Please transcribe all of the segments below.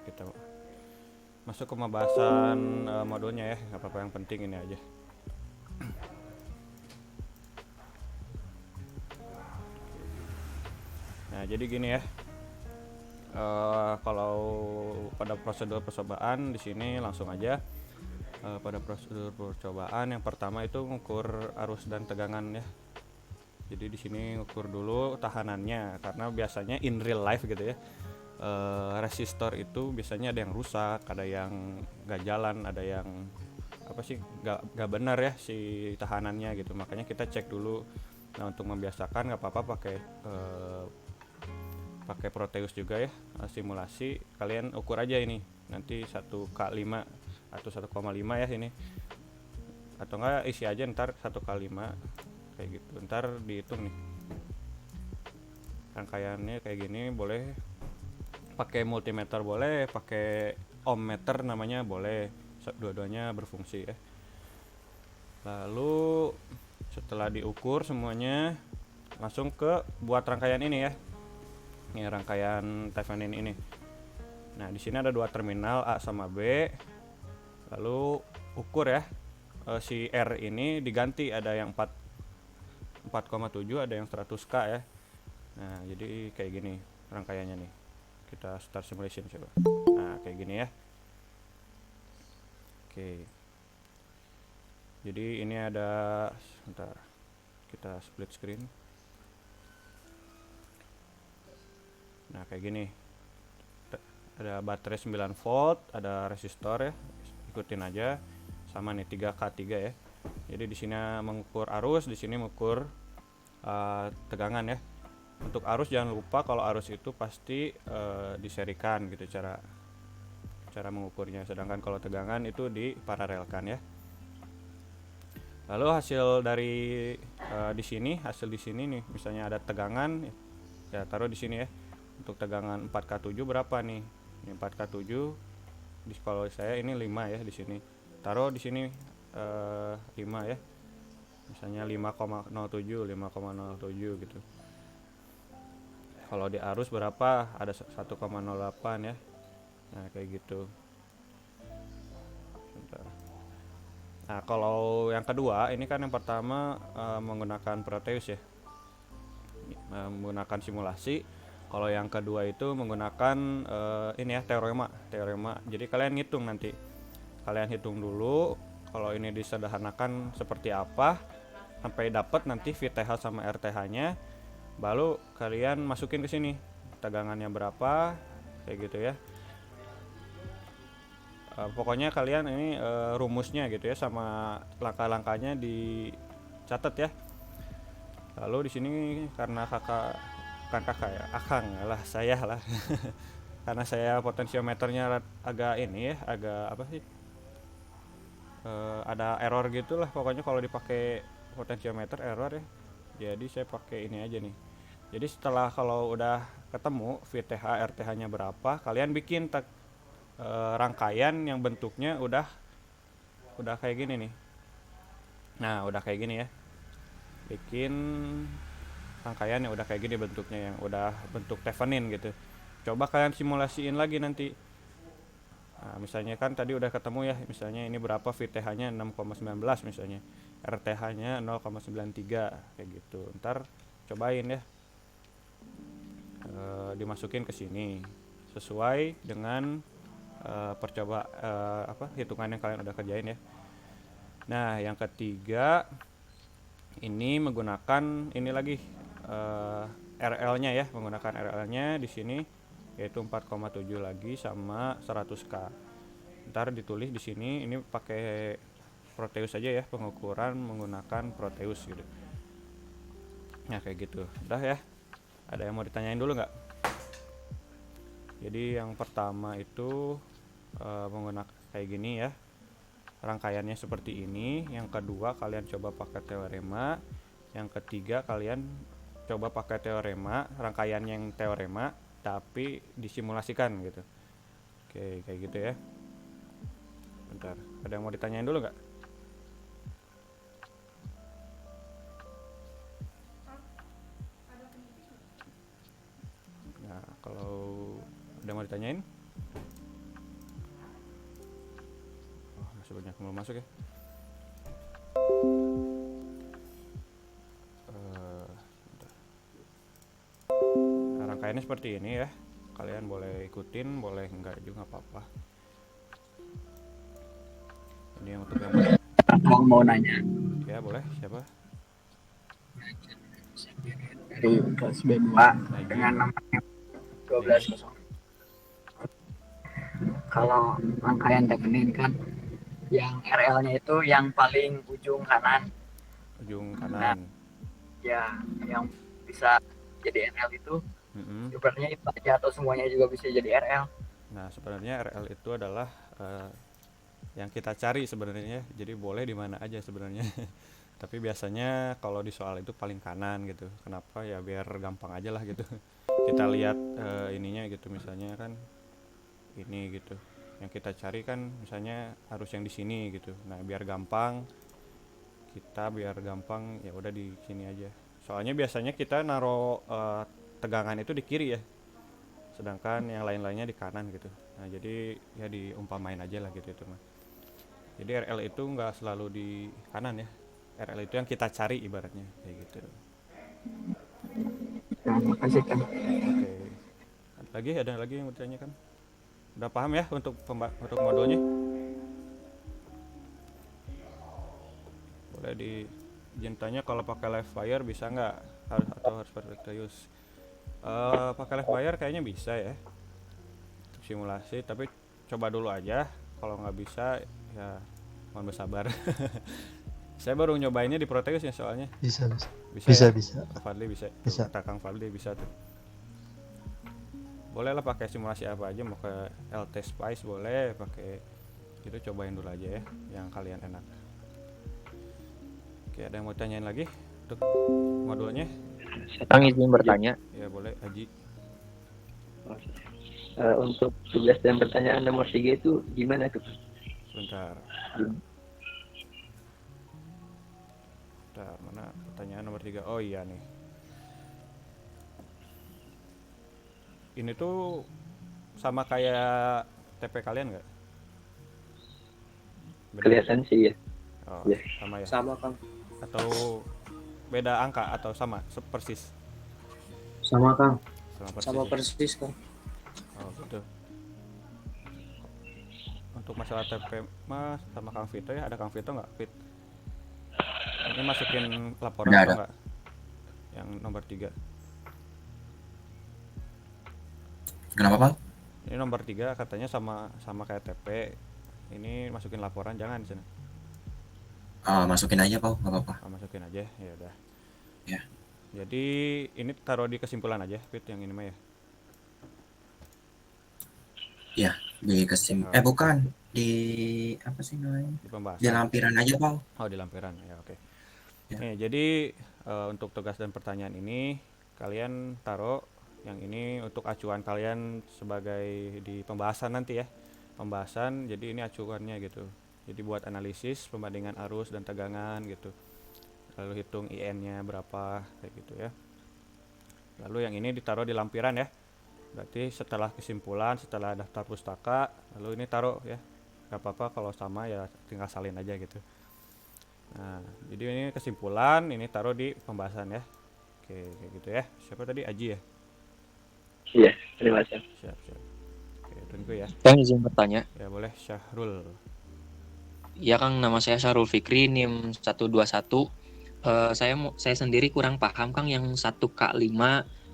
kita masuk ke pembahasan modulnya ya, nggak apa-apa, yang penting ini aja. Nah, jadi gini ya. Kalau pada prosedur percobaan di sini langsung aja. Pada prosedur percobaan yang pertama itu mengukur arus dan tegangan ya. Jadi di sini ukur dulu tahanannya, karena biasanya in real life gitu ya. Resistor itu biasanya ada yang rusak, ada yang nggak jalan, ada yang apa sih nggak benar ya si tahanannya gitu. Makanya kita cek dulu. Nah, untuk membiasakan nggak apa-apa pakai Proteus juga ya. Simulasi kalian ukur aja ini nanti 1K5 atau 1,5 ya ini, atau enggak isi aja ntar 1K5 kayak gitu. Ntar dihitung nih rangkaiannya kayak gini. Boleh pakai multimeter, boleh pakai ohmmeter namanya, boleh, dua-duanya berfungsi ya. Lalu setelah diukur semuanya, langsung ke buat rangkaian ini ya. Ini rangkaian Thevenin ini. Nah, di sini ada dua terminal A sama B. Lalu ukur ya, si R ini diganti, ada yang 4,7, ada yang 100K ya. Nah, jadi kayak gini rangkaiannya nih. Kita start simulation coba. Nah, kayak gini ya. Oke. Jadi ini ada, sebentar, kita split screen. Nah, kayak gini. Ada baterai 9 volt, ada resistor ya. Ikutin aja. Sama nih 3K3 ya. Jadi di sini mengukur arus, di sini mengukur tegangan ya. Untuk arus jangan lupa kalau arus itu pasti diserikan gitu cara mengukurnya. Sedangkan kalau tegangan itu diparalelkan ya. Lalu hasil dari hasil di sini nih, misalnya ada tegangan ya, taruh di sini ya. Untuk tegangan 4K7 berapa nih? Ini 4K7. Kalau saya ini 5 ya di sini. Taruh di sini 5 ya. Misalnya 5,07 gitu. Kalau di arus berapa? Ada 1,08 ya. Nah, kayak gitu. Bentar. Nah, kalau yang kedua, ini kan yang pertama menggunakan Proteus ya. Menggunakan simulasi. Kalau yang kedua itu menggunakan ini ya, teorema. Jadi kalian hitung nanti. Kalian hitung dulu kalau ini disederhanakan seperti apa sampai dapat nanti VTH sama RTH-nya. Baru kalian masukin ke sini tegangannya berapa kayak gitu ya. Pokoknya kalian ini rumusnya gitu ya, sama langkah-langkahnya dicatat ya. Lalu di sini karena kakak ya, akang lah saya lah. Karena saya potensiometernya agak ini ya, agak apa sih, ada error gitulah pokoknya kalau dipakai potensiometer error ya. Jadi saya pakai ini aja nih. Jadi setelah kalau udah ketemu VTH RTH nya berapa, kalian bikin rangkaian yang bentuknya udah kayak gini nih. Nah, udah kayak gini ya. Bikin rangkaian yang udah kayak gini bentuknya, yang udah bentuk Thevenin gitu. Coba kalian simulasiin lagi nanti. Nah, misalnya kan tadi udah ketemu ya, misalnya ini berapa VTH-nya 6,19 misalnya. RTH-nya 0,93 kayak gitu. Ntar cobain ya. Dimasukin ke sini sesuai dengan hitungan yang kalian udah kerjain ya. Nah, yang ketiga ini menggunakan ini lagi RL-nya ya, menggunakan RL-nya di sini yaitu 4,7 lagi sama 100K. Ntar ditulis di sini ini pakai Proteus aja ya, pengukuran menggunakan Proteus gitu. Nah, kayak gitu. Udah ya. Ada yang mau ditanyain dulu nggak? Jadi yang pertama itu menggunakan kayak gini ya, rangkaiannya seperti ini. Yang kedua kalian coba pakai teorema. Yang ketiga kalian coba pakai teorema, rangkaian yang teorema tapi disimulasikan gitu. Oke, kayak gitu ya. Bentar, ada yang mau ditanyain dulu nggak? Nah, kalau ada yang mau ditanyain, masih banyak yang belum masuk ya. Bentar. Nah, rangkaiannya seperti ini ya, kalian boleh ikutin, boleh enggak juga nggak apa-apa. Ini yang untuk yang Abang mau nanya ya, boleh siapa? dari kelas B2 Aji. dengan nomornya Iya, 12. Kalau rangkaian rekening kan yang RL-nya itu yang paling ujung kanan. ujung Nah, kanan. ya yang bisa jadi RL itu Mm-mm. sebenarnya itu aja atau semuanya juga bisa jadi RL. Nah, sebenarnya RL itu adalah yang kita cari sebenarnya, jadi boleh di mana aja sebenarnya. Tapi biasanya kalau di soal itu paling kanan gitu. Kenapa ya, biar gampang aja lah gitu. Kita lihat ininya gitu, misalnya kan ini gitu, yang kita cari kan misalnya harus yang di sini gitu. Nah, biar gampang ya udah di sini aja. Soalnya biasanya kita naro tegangan itu di kiri ya, sedangkan yang lain-lainnya di kanan gitu. Nah, jadi ya diumpamain aja lah gitu itu mah. Jadi RL itu nggak selalu di kanan ya. RL itu yang kita cari ibaratnya kayak gitu. Terima kasih kan. Oke. Ada lagi yang mau ditanyakan? Udah paham ya untuk modulnya? Boleh izin tanya, kalau pakai live wire bisa nggak? Harus perfectius? Pakai live wire kayaknya bisa ya untuk simulasi, tapi coba dulu aja. Kalau nggak bisa ya mohon bersabar. Saya baru nyobainnya di Proteus ya soalnya. Bisa, bisa. Bisa Bisa, ya? bisa. Kak Fadli bisa. Tuh, Bisa. kata Kang Fadli bisa tuh. Boleh lah pakai simulasi apa aja, mau ke LT Spice boleh, pakai itu cobain dulu aja ya, yang kalian enak. Oke, ada yang mau tanyain lagi untuk modulnya? Kang izin bertanya. Ya boleh, Haji. Untuk tugas dan pertanyaan nomor 3 itu gimana tuh? Sebentar. Bentar, mana pertanyaan nomor 3? Oh iya nih. Ini tuh sama kayak TP kalian nggak? Beda? Kelihatan sih ya. Oh, Ya. sama ya? Sama Kang. Atau beda angka atau sama persis? Sama Kang. Sama persis. Sama Ya? persis Kang. Oh gitu. Untuk masalah TP mas sama Kang Vito ya, ada Kang Vito nggak? Ini masukin laporan atau nggak? Yang nomor 3. Kenapa, Pak? Ini nomor 3 katanya sama kayak TP. Ini masukin laporan jangan di sana. Masukin aja, Pak, nggak apa-apa. Masukin aja, ya udah. Ya. Jadi ini taruh di kesimpulan aja, Fit, yang ini mah ya. Ya, bukan di apa sih namanya? Di pembahasan. Di lampiran aja, Pak. Oh, di lampiran. Ya, oke. Ya. Nih, jadi untuk tugas dan pertanyaan ini kalian taruh yang ini untuk acuan kalian sebagai di pembahasan nanti ya. Pembahasan, jadi ini acuannya gitu. Jadi buat analisis perbandingan arus dan tegangan gitu. Lalu hitung IN-nya berapa kayak gitu ya. Lalu yang ini ditaruh di lampiran ya. Berarti setelah kesimpulan, setelah daftar pustaka, lalu ini taruh ya. Gak apa-apa kalau sama ya, tinggal salin aja gitu. Nah, jadi ini kesimpulan, ini taruh di pembahasan ya. Oke, kayak gitu ya. Siapa tadi? Aji ya? Iya, terima kasih. Siap. Oke, tunggu ya. Kang izin bertanya. Ya boleh, Syahrul. Ya Kang, nama saya Syahrul Fikri, NIM 121. Saya sendiri kurang paham Kang yang 1K5,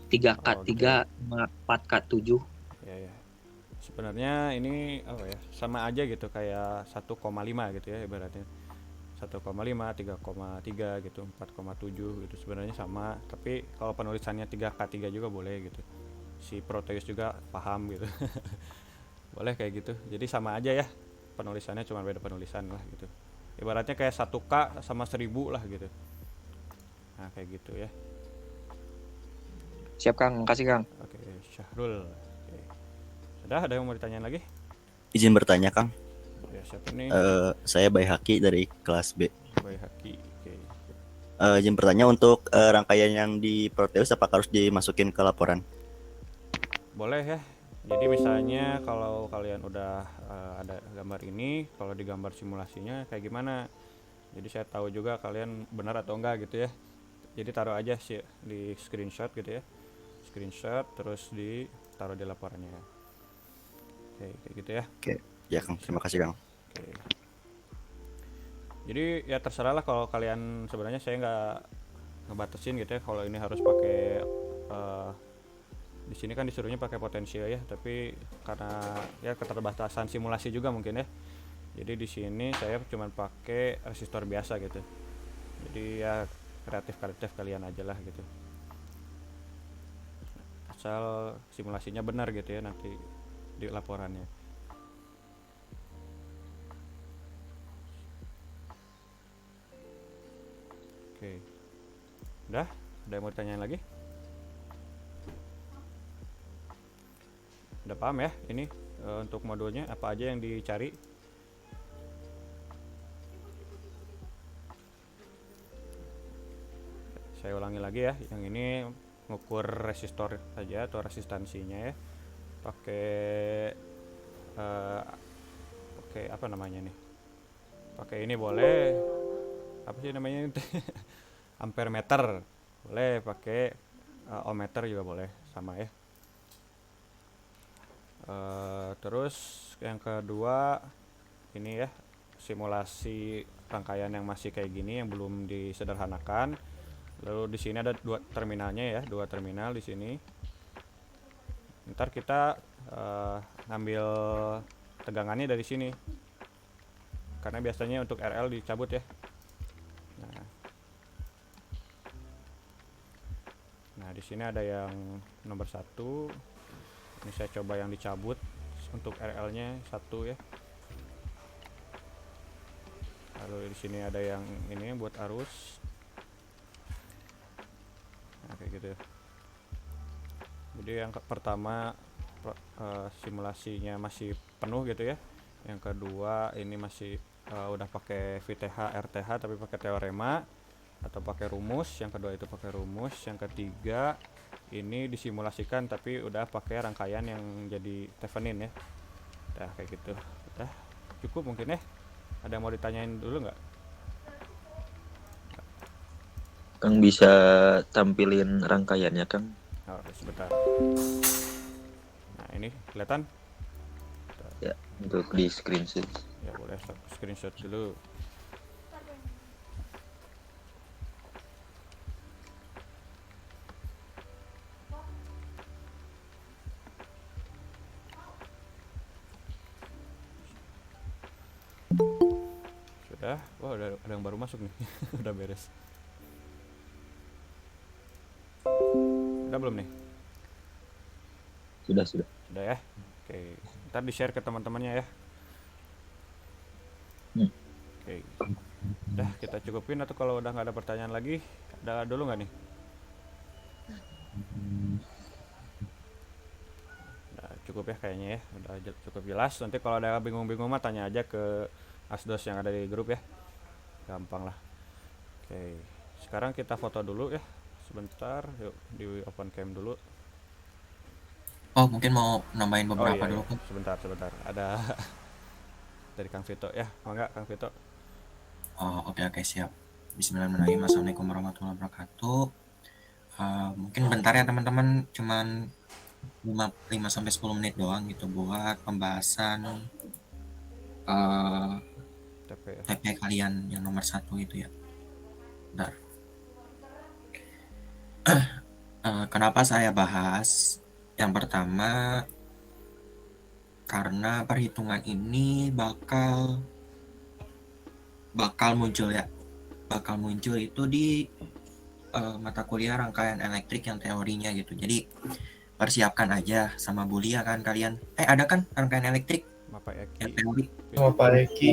3K3, 4K7. Ya. Sebenarnya ini apa ya? Sama aja gitu kayak 1,5 gitu ya ibaratnya. 1,5, 3,3 gitu, 4,7 gitu sebenarnya sama, tapi kalau penulisannya 3K3 juga boleh gitu. Si Proteus juga paham gitu. Boleh kayak gitu. Jadi sama aja ya. Penulisannya cuma beda penulisan lah gitu. Ibaratnya kayak 1K sama 1000 lah gitu. Nah, kayak gitu ya. Siap Kang, makasih Kang. Oke, Syahrul. Oke. Sudah ada yang mau ditanyain lagi? Izin bertanya, Kang. Ya, siapa nih? Saya Bayhaki dari kelas B. Bayhaki. Oke. Izin bertanya untuk rangkaian yang di Proteus apakah harus dimasukin ke laporan? Boleh ya. Jadi misalnya kalau kalian udah ada gambar ini, kalau di gambar simulasinya kayak gimana. Jadi saya tahu juga kalian benar atau enggak gitu ya. Jadi taruh aja sih di screenshot gitu ya. Screenshot terus ditaruh di laporannya. Oke, kayak gitu ya. Oke. Ya Kang, terima kasih Kang. Oke. Jadi ya terserah lah, kalau kalian sebenarnya saya nggak ngebatasin gitu ya kalau ini harus pakai di sini kan disuruhnya pakai potensial ya, tapi karena ya keterbatasan simulasi juga mungkin ya. Jadi di sini saya cuma pakai resistor biasa gitu. Jadi ya kreatif kalian aja lah gitu. Asal simulasinya benar gitu ya nanti di laporannya. Oke. Udah? Ada yang mau ditanyain lagi? Udah paham ya ini untuk modulnya apa aja yang dicari? Saya ulangi lagi ya, yang ini ngukur resistor saja atau resistansinya ya, pakai pakai apa namanya nih, pakai ini boleh, apa sih namanya ampere meter boleh, pakai ohmmeter juga boleh, sama ya. Terus yang kedua ini ya, simulasi rangkaian yang masih kayak gini yang belum disederhanakan. Lalu di sini ada dua terminalnya ya, dua terminal di sini. Ntar kita ngambil tegangannya dari sini, karena biasanya untuk RL dicabut ya. Nah di sini ada yang nomor 1. Ini saya coba yang dicabut untuk RL-nya 1 ya. Lalu di sini ada yang ini buat arus. Nah kayak gitu ya. Jadi yang pertama simulasinya masih penuh gitu ya. Yang kedua ini masih udah pakai VTH RTH tapi pakai teorema atau pakai rumus. Yang kedua itu pakai rumus. Yang ketiga ini disimulasikan tapi udah pakai rangkaian yang jadi Thevenin ya. Udah kayak gitu. Udah cukup mungkin ya. Ada yang mau ditanyain dulu nggak? Kang bisa tampilin rangkaiannya Kang? Oh, sebentar. Nah ini kelihatan? Ya, untuk di screenshot. Ya boleh screenshot dulu. Sudah. Wah, ada yang baru masuk nih. Udah beres. Udah belum nih? Sudah. Udah ya. Oke, ntar di share ke teman-temannya ya. Oke, udah kita cukupin atau kalau udah nggak ada pertanyaan lagi, ada dulu nggak nih? Udah cukup ya kayaknya ya, udah cukup jelas. Nanti kalau ada bingung-bingung mah tanya aja ke asdos yang ada di grup ya, gampang lah. Oke, sekarang kita foto dulu ya, sebentar. Yuk di open cam dulu. Oh, mungkin mau nambahin Oh beberapa iya, dulu iya. kan. Sebentar, ada dari Kang Vito ya, mangga Kang Vito. Oh, oke, siap. Bismillahirrahmanirrahim. Assalamualaikum warahmatullahi wabarakatuh. Mungkin bentar ya teman-teman, cuman 5 sampai 10 menit doang gitu buat pembahasan TP. TP kalian yang nomor 1 itu ya. Bentar. Kenapa saya bahas? Yang pertama, karena perhitungan ini bakal muncul ya. Bakal muncul itu di mata kuliah rangkaian elektrik yang teorinya gitu. Jadi persiapkan aja sama Bulia kan kalian. Ada kan rangkaian elektrik Bapak yang Eki. teori? Pak Eki.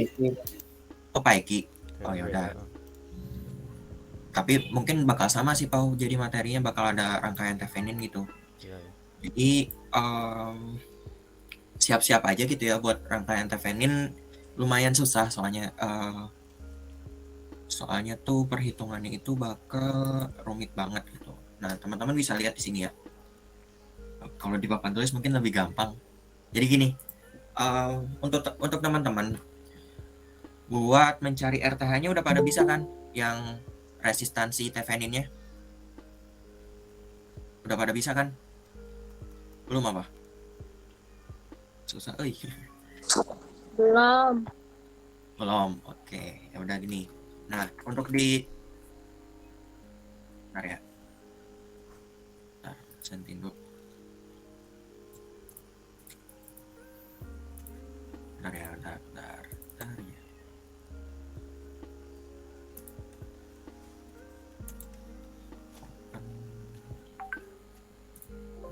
Oh, Pak Eki. Oh ya udah. Tapi mungkin bakal sama sih Pau. Jadi materinya bakal ada rangkaian Thevenin gitu. Iya, iya. Jadi siap-siap aja gitu ya buat rangkaian Thevenin. Lumayan susah soalnya tuh perhitungannya itu bakal rumit banget gitu. Nah teman-teman bisa lihat di sini ya. Kalau di papan tulis mungkin lebih gampang. Jadi gini, untuk teman-teman buat mencari RTH-nya udah pada bisa kan? Yang resistansi Thevenin-nya udah pada bisa kan? Belum apa? Susah, Belum. belum. Oke, ya udah gini. Nah, untuk di bentar ya. Bentar, sentin dulu. Bentar ya, bentar ya.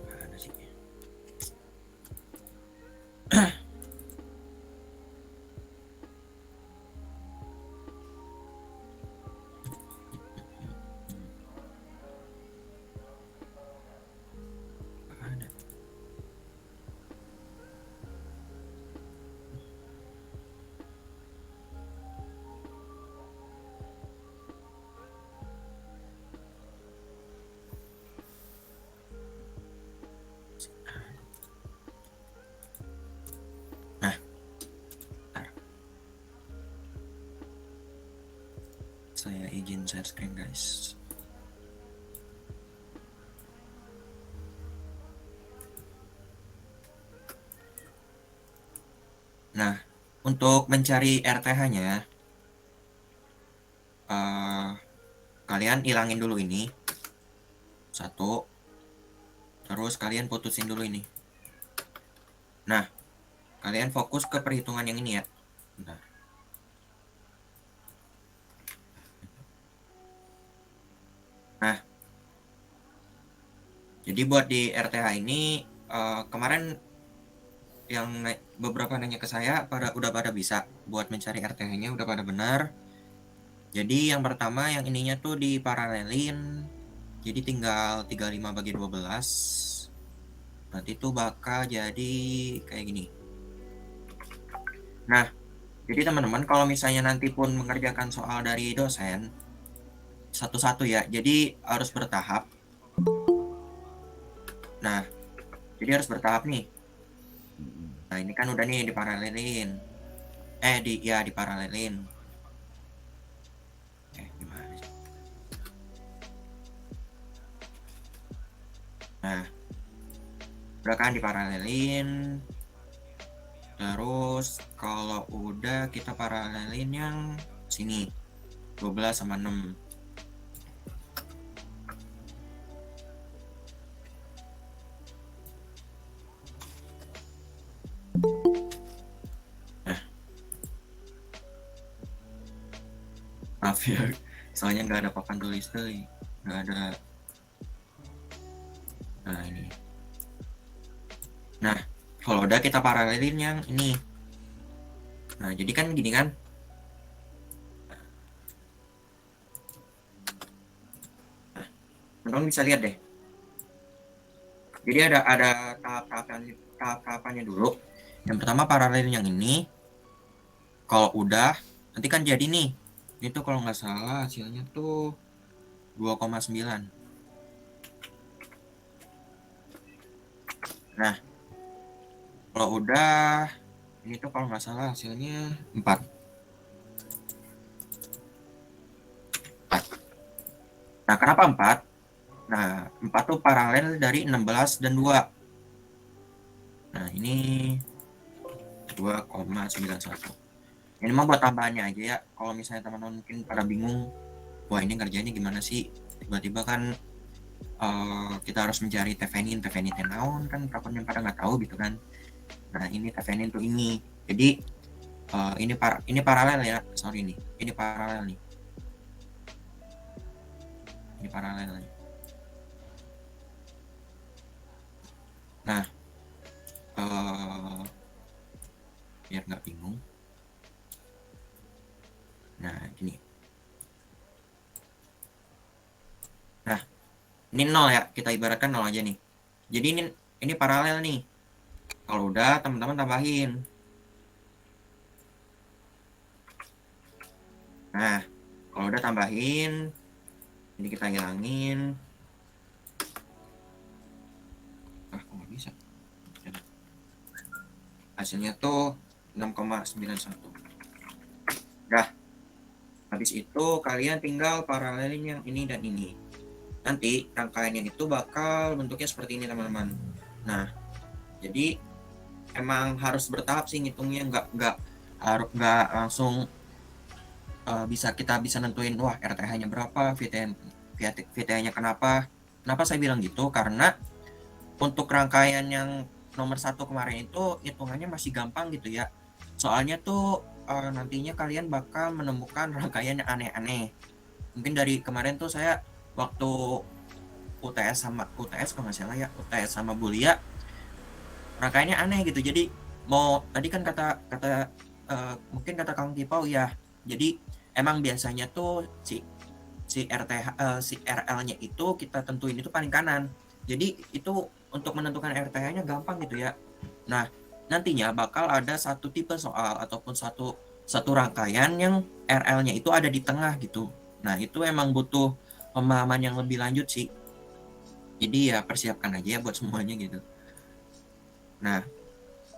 Mana sih? Ada. Nah, bentar. Saya izin share screen guys. Nah, untuk mencari RTH-nya, kalian ilangin dulu ini satu, terus kalian putusin dulu ini. Nah, kalian fokus ke perhitungan yang ini ya. Bentar. Nah, jadi buat di RTH ini kemarin yang beberapa nanya ke saya udah pada bisa buat mencari RTH-nya, udah pada benar. Jadi yang pertama yang ininya tuh diparalelin. Jadi tinggal 35 bagi 12. Nanti tuh bakal jadi kayak gini. Nah, jadi teman-teman kalau misalnya nanti pun mengerjakan soal dari dosen satu-satu ya. Jadi harus bertahap. Nah, jadi harus bertahap nih. Nah, ini kan udah nih diparalelin. Diparalelin. Gimana sih? Nah, udah kan diparalelin. Terus kalau udah kita paralelin yang sini 12 sama 6. Maaf ya, soalnya nggak ada papan tulis tuh, nggak ada. Nah ini. Nah, kalau udah kita paralelin yang ini. Nah, jadi kan gini kan. Nah, teman-teman bisa lihat deh. Jadi ada tahap-tahapannya dulu. Yang pertama paralelin yang ini. Kalau udah, nanti kan jadi nih. Ini tuh kalau nggak salah hasilnya tuh 2,9. Nah, kalau udah ini tuh kalau nggak salah hasilnya 4. Nah, kenapa 4? Nah, 4 tuh paralel dari 16 dan 2. Nah, ini 2,91. Ini mah buat tambahannya aja ya. Kalau misalnya teman-teman mungkin pada bingung, wah ini ngerjainnya gimana sih? Tiba-tiba kan kita harus mencari Thevenin naon kan, takutnya pada nggak tahu gitu kan. Nah ini Thevenin tuh ini. Jadi ini paralel ya. Sorry nih, ini paralel nih. Ini paralel nih. Nah, biar nggak bingung. Nah, gini. Nah, ini 0 ya, kita ibaratkan 0 aja nih. Jadi ini paralel nih. Kalau udah, teman-teman tambahin. Nah, kalau udah tambahin, ini kita hilangin. Kok nggak bisa? Hasilnya tuh 6,91. Nah, habis itu kalian tinggal paralelin yang ini dan ini. Nanti rangkaiannya itu bakal bentuknya seperti ini teman-teman. Nah, jadi emang harus bertahap sih ngitungnya, nggak langsung kita bisa nentuin wah RTH-nya berapa, VTH-nya kenapa saya bilang gitu, karena untuk rangkaian yang nomor 1 kemarin itu hitungannya masih gampang gitu ya, soalnya tuh nantinya kalian bakal menemukan rangkaian yang aneh-aneh. Mungkin dari kemarin tuh saya waktu UTS kalau nggak salah ya, UTS sama Bulia rangkaiannya aneh gitu. Jadi mau tadi kan mungkin kata Kang Kipau ya, jadi emang biasanya tuh si RL-nya itu kita tentuin itu paling kanan. Jadi itu untuk menentukan RTH-nya gampang gitu ya. Nah, nantinya bakal ada satu tipe soal ataupun satu rangkaian yang RL-nya itu ada di tengah gitu. Nah, itu emang butuh pemahaman yang lebih lanjut sih. Jadi ya persiapkan aja ya buat semuanya gitu. Nah,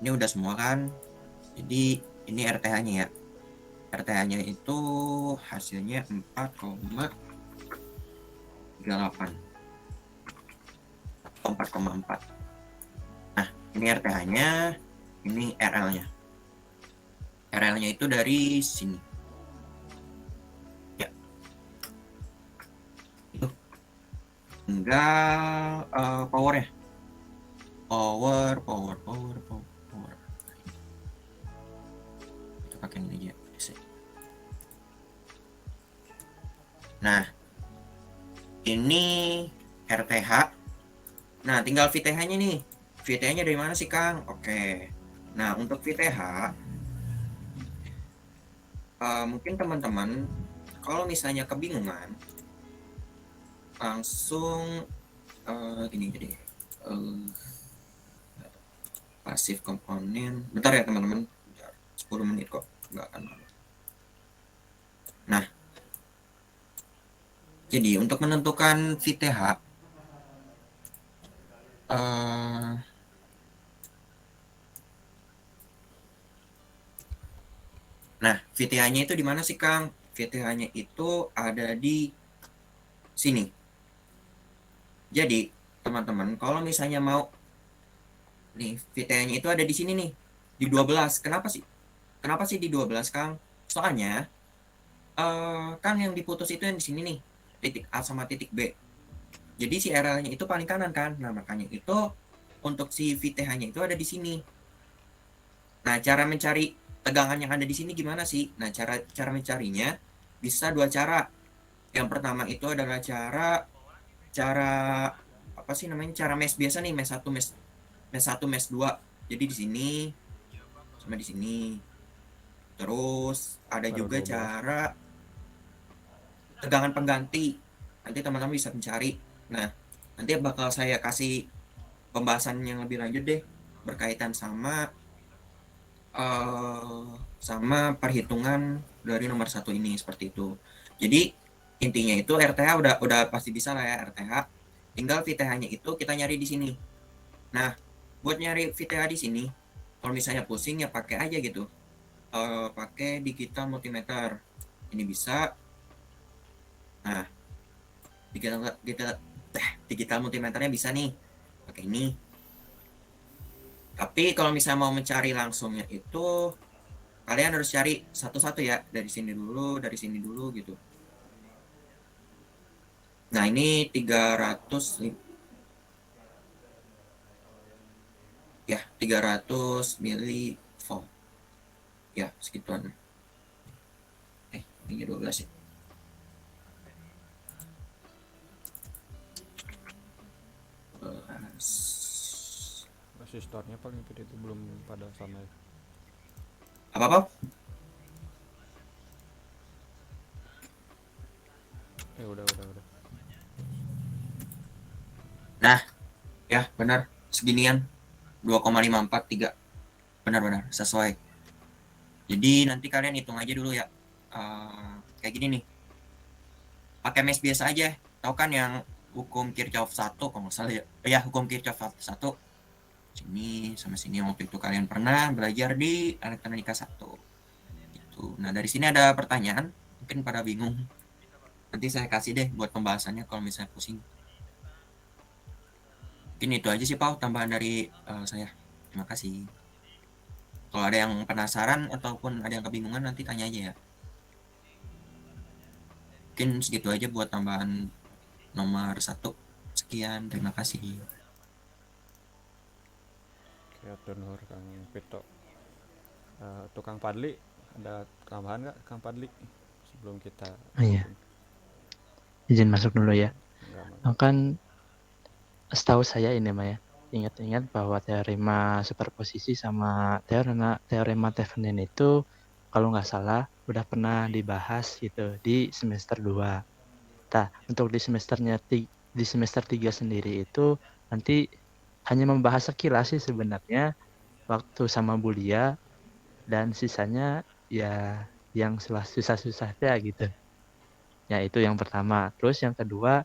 ini udah semua kan. Jadi ini RTH-nya ya. RTH-nya itu hasilnya 4,38. 4,4. Nah, ini RTH-nya, ini RL-nya. RL-nya itu dari sini. Ya. Itu. Tinggal power-nya. Power. Kita pakai ini aja. Nah, ini RTH. Nah, tinggal VTH-nya nih. VTH-nya dari mana sih, Kang? Oke. Nah, untuk VTH, mungkin teman-teman, kalau misalnya kebingungan, langsung ini jadi pasif komponen. Bentar ya, teman-teman. 10 menit kok. Nggak akan lama. Nah, jadi untuk menentukan VTH, nah, VTH-nya itu di mana sih, Kang? VTH-nya itu ada di sini. Jadi, teman-teman, kalau misalnya mau nih, VTH-nya itu ada di sini nih, di 12. Kenapa sih? Kenapa sih di 12, Kang? Soalnya kan yang diputus itu yang di sini nih, titik A sama titik B. Jadi si RL-nya itu paling kanan kan. Nah, makanya itu untuk si VTH-nya itu ada di sini. Nah, cara mencari tegangan yang ada di sini gimana sih? Nah, cara mencarinya bisa dua cara. Yang pertama itu adalah cara apa sih namanya? Cara mesh biasa nih, mesh 1, mesh 2. Jadi di sini sama di sini. Terus ada juga cara tegangan pengganti. Nanti teman-teman bisa mencari. Nah, nanti bakal saya kasih pembahasan yang lebih lanjut deh berkaitan sama perhitungan dari nomor 1 ini seperti itu. Jadi intinya itu RTH udah pasti bisa lah ya RTH. Tinggal VTH-nya itu kita nyari di sini. Nah, buat nyari VTH di sini, kalau misalnya pusing ya pakai aja gitu. Pakai digital multimeter. Ini bisa. Nah, digital multimeternya bisa nih pakai ini. Tapi kalau misalnya mau mencari langsungnya itu kalian harus cari satu-satu ya, dari sini dulu gitu. Nah, ini 300 ya, 300 milivolt ya, segituan. Ini 12 ya. Resistornya paling gede itu belum pada sama ya. Apa? Udah. Nah, ya benar, seginian 2,543. Benar sesuai. Jadi nanti kalian hitung aja dulu ya. Kayak gini nih. Pakai mesh biasa aja. Tahu kan yang hukum Kirchhoff 1 kalau nggak salah ya. Ya, hukum Kirchhoff 1. sini sama sini yang waktu itu kalian pernah belajar di elektronika 1 gitu. Nah dari sini ada pertanyaan, mungkin pada bingung, nanti saya kasih deh buat pembahasannya kalau misalnya pusing. Mungkin itu aja sih Pak tambahan dari saya. Terima kasih. Kalau ada yang penasaran ataupun ada yang kebingungan nanti tanya aja ya. Mungkin segitu aja buat tambahan nomor 1. Sekian, terima kasih. Oke, atur nuhun Kang Vito. Tukang Padli, ada tambahan nggak Kang Padli sebelum kita Iya, izin masuk dulu ya. Enggak, Kan setahu saya ini Maya, ingat-ingat bahwa teorema superposisi sama teorema Thevenin itu kalau nggak salah udah pernah dibahas gitu di semester 2. Nah, untuk di semester 3 sendiri itu nanti hanya membahas sekilas sih sebenarnya waktu sama Bulia, dan sisanya ya yang susah-susah ya gitu. Ya itu yang pertama. Terus yang kedua,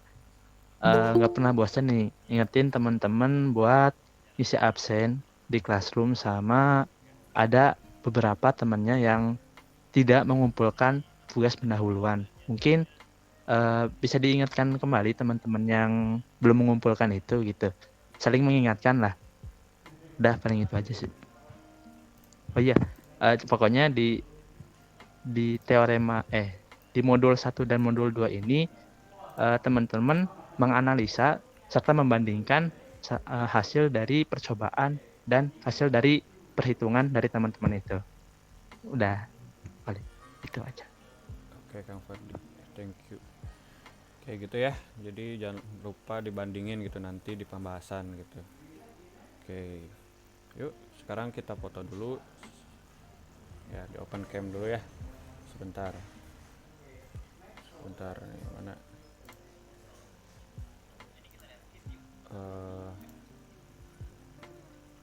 nggak pernah bosan nih ingetin teman-teman buat isi absen di classroom, sama ada beberapa temannya yang tidak mengumpulkan tugas pendahuluan. Mungkin bisa diingatkan kembali teman-teman yang belum mengumpulkan itu gitu. Saling mengingatkan lah. Udah paling itu aja sih. Oh iya, pokoknya di teorema di modul 1 dan modul 2 ini teman-teman menganalisa serta membandingkan hasil dari percobaan dan hasil dari perhitungan dari teman-teman itu. Udah, paling itu aja. Oke Kang Fadli, thank you. Kayak gitu ya, jadi jangan lupa dibandingin gitu nanti di pembahasan gitu. Oke, yuk sekarang kita foto dulu ya, di open cam dulu ya, sebentar nih, mana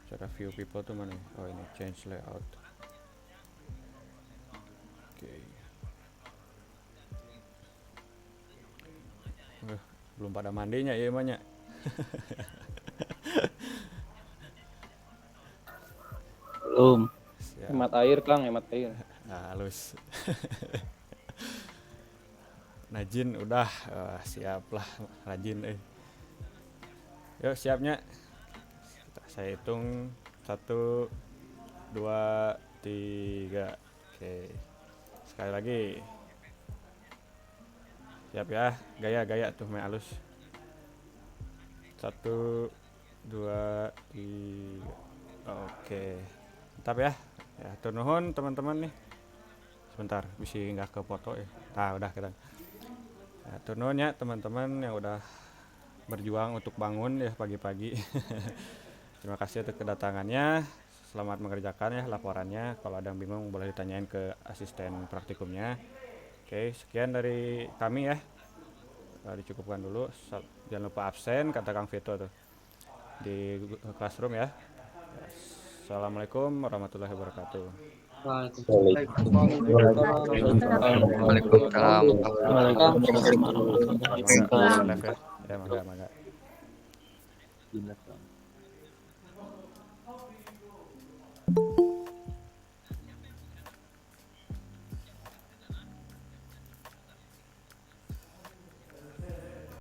cara view people tuh mana ya? Oh ini change layout. Oke. Belum pada mandinya ya emangnya. Belum. Siap. Hemat air, Kang, hemat air. Halus. Najin udah, siap lah Najin. Yuk siapnya. Saya hitung 1, 2, 3. Oke. Sekali lagi. Siap ya, gaya tuh main halus. 1, 2, 3. Oke. Mantap ya. Ya, atur nuhun teman-teman nih. Sebentar, bisa nggak ke foto ya. Nah, udah kita. Ya, atur nuhun ya teman-teman yang udah berjuang untuk bangun ya pagi-pagi. Terima kasih untuk kedatangannya. Selamat mengerjakan ya laporannya. Kalau ada yang bingung boleh ditanyain ke asisten praktikumnya. Oke, sekian dari kami ya. Dicukupkan dulu. Jangan lupa absen kata Kang Vito tuh di classroom ya. Assalamualaikum warahmatullahi wabarakatuh. Waalaikumsalam. Ya, mangga.